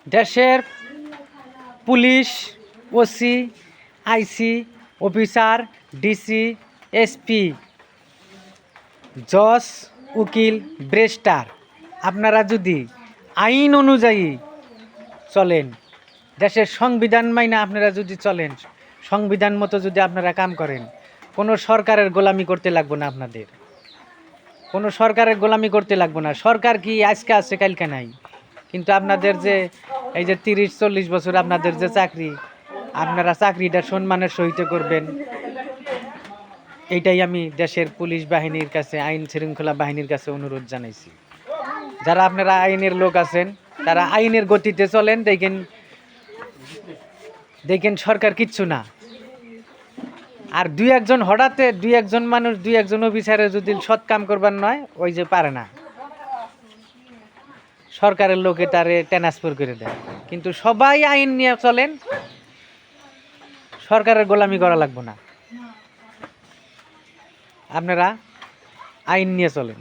দেশের police, OC, আইসি officer, DC, SP, জজ, উকিল, ব্যারিস্টার, আপনারা যদি আইন অনুযায়ী চলেন, দেশের সংবিধান মাইনা আপনারা যদি চলেন, সংবিধান মতো যদি আপনারা কাম করেন, কোনো সরকারের গোলামি করতে লাগবে না আপনাদের, কোনো সরকারের গোলামি করতে লাগবে না। সরকার কি আজকে আছে কালকে নাই, কিন্তু আপনাদের যে এই যে 30-40 বছর আপনাদের যে চাকরি, আপনারা চাকরিটা সম্মানের সহিত করবেন, এইটাই আমি দেশের পুলিশ বাহিনীর কাছে, আইন শৃঙ্খলা বাহিনীর কাছে অনুরোধ জানাইছি। যারা আপনারা আইনের লোক আছেন, তারা আইনের গতিতে চলেন, দেখেন দেখেন সরকার কিচ্ছু না। আর দুই একজন মানুষ, দুই একজন অফিসারে যদি সৎ কাম করবার নয়, ওই যে পারে না, সরকারের লোকে তারে ট্রান্সফার করে দেয়। কিন্তু সবাই আইন নিয়ে চলেন, সরকারের গোলামি করা লাগবে না, আপনারা আইন নিয়ে চলেন।